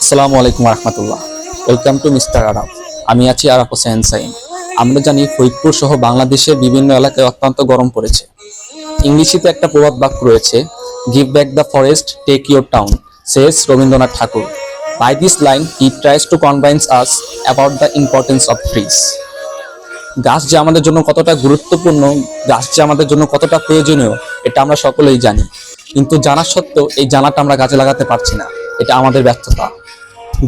আসসালামু আলাইকুম রহমতুল্লাহ। Welcome to mister Araf. আমি আছি আরাফ হোসেন সাইন। আমরা জানি ফরিদপুর সহ বাংলাদেশের বিভিন্ন এলাকায় অত্যন্ত গরম পড়েছে। ইংলিশিতে একটা প্রবাদ বাক্য রয়েছে, give back the forest, take your town, says Rabindranath Tagore. By this line he tries to convince us about the importance of trees. গাছ যে আমাদের জন্য কতটা গুরুত্বপূর্ণ, গাছ যে আমাদের জন্য কতটা প্রয়োজনীয়, এটা আমরা সকলেই জানি। কিন্তু জানা সত্ত্বেও এই জানাটা আমরা গাছে লাগাতে পারছি না। এটা আমাদের ব্যর্থতা।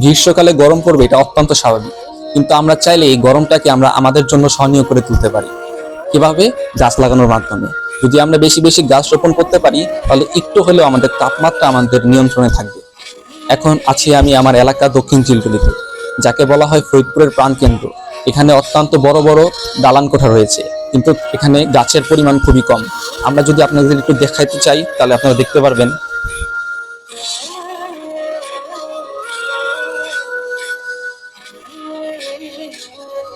গ্রীষ্মকালে গরম পড়বে, এটা অত্যন্ত স্বাভাবিক, কিন্তু আমরা চাইলে এই গরমটাকে আমরা আমাদের জন্য সহনীয় করে তুলতে পারি। কিভাবে? গাছ লাগানোর মাধ্যমে। যদি আমরা বেশি বেশি গাছ রোপণ করতে পারি, তাহলে একটু হলেও আমাদের তাপমাত্রা আমাদের নিয়ন্ত্রণে থাকবে। এখন আছি আমি আমার এলাকা দক্ষিণ চিলটুলিতে, যাকে বলা হয় ফরিদপুরের প্রাণকেন্দ্র। এখানে অত্যন্ত বড় বড় দালান কোঠা রয়েছে, কিন্তু এখানে গাছের পরিমাণ খুবই কম। আমরা যদি আপনাদের একটু দেখাইতে চাই, তাহলে আপনারা দেখতে পারবেন।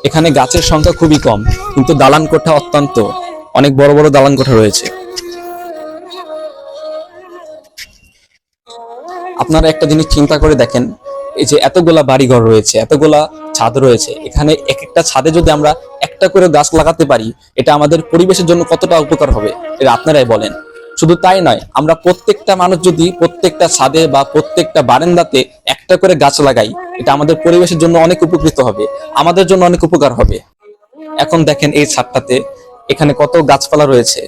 এখানে গাছের সংখ্যা খুবই কম, কিন্তু দালান কোঠা অত্যন্ত অনেক বড় বড় দালান কোঠা রয়েছে। আপনারা একটা জিনিস চিন্তা করে দেখেন, এই যে এতগুলা বাড়িঘর রয়েছে, এতগুলা ছাদ রয়েছে, এখানে এক একটা ছাদে যদি আমরা একটা করে গাছ লাগাতে পারি, এটা আমাদের পরিবেশের জন্য কতটা উপকার হবে, এটা আপনারাই বলেন। শুধু তাই নয়, আমরা প্রত্যেকটা মানুষ যদি প্রত্যেকটা ছাদে বা প্রত্যেকটা বারান্দাতে একটা করে গাছ লাগাই, এটা আমাদের পরিবেশের জন্য অনেক উপকৃত হবে, আমাদের জন্য অনেক উপকার হবে। এখন দেখেন এই ছাদটাতে এখানে কত গাছপালা রয়েছে,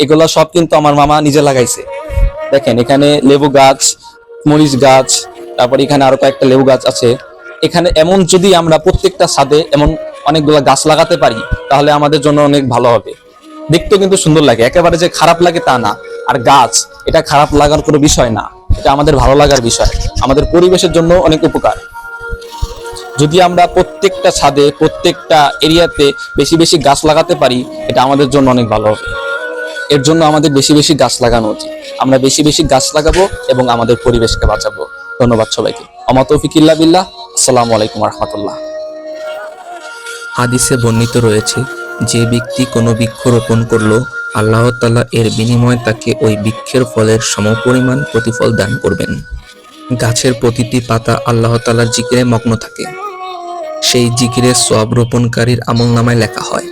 এগুলা সব কিন্তু আমার মামা নিজে লাগাইছে। দেখেন এখানে লেবু গাছ, মরিচ গাছ, তারপর এখানে আরো কয়েকটা লেবু গাছ আছে। এখানে এমন যদি আমরা প্রত্যেকটা ছাদে এমন অনেকগুলা গাছ লাগাতে পারি, তাহলে আমাদের জন্য অনেক ভালো হবে। দেখতেও কিন্তু সুন্দর লাগে, একেবারে যে খারাপ লাগে তা না। আর গাছ, এটা খারাপ লাগার কোনো বিষয় না, এটা আমাদের ভালো লাগার বিষয়, আমাদের পরিবেশের জন্য অনেক উপকার। যদি আমরা প্রত্যেকটা ছাদে প্রত্যেকটা এরিয়াতে বেশি বেশি গাছ লাগাতে পারি, এটা আমাদের জন্য অনেক ভালো হবে। এর জন্য আমাদের বেশি বেশি গাছ লাগানো উচিত। আমরা বেশি বেশি গাছ লাগাবো এবং আমাদের পরিবেশকে বাঁচাবো। ধন্যবাদ সবাইকে। আমা তৌফিক ইল্লা বিল্লাহ। আসসালামু আলাইকুম রহমতুল্লাহ। হাদিসে বর্ণিত রয়েছে, যে ব্যক্তি কোনো বৃক্ষ রোপণ করলো, আল্লাহ তাআলা এর বিনিময়ে তাকে ওই বৃক্ষের ফলের সমপরিমাণ প্রতিফল দান করবেন। গাছের প্রতিটি পাতা আল্লাহ তাআলার জিকিরে মগ্ন থাকে। সেই জিকিরে সওয়াব রোপণকারীর আমলনামায় লেখা হয়।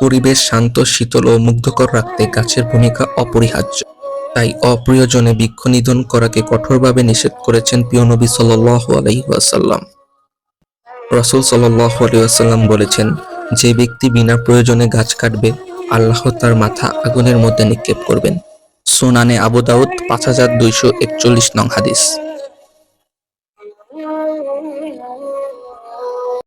পরিবেশ শান্ত, শীতল ও মুগ্ধকর রাখতে গাছের ভূমিকা অপরিহার্য। তাই অপ্রয়োজনে বৃক্ষ নিধন করাকে কঠোরভাবে নিষেধ করেছেন প্রিয় নবী সাল্লাল্লাহু আলাইহি ওয়াসাল্লাম। রাসূল সাল্লাল্লাহু আলাইহি ওয়াসাল্লাম বলেছেন, যে ব্যক্তি বিনা প্রয়োজনে গাছ কাটবে, আল্লাহ তার মাথা আগুনের মধ্যে নিক্ষেপ করবেন। সুনানে আবু দাউদ 5241 নং হাদিস।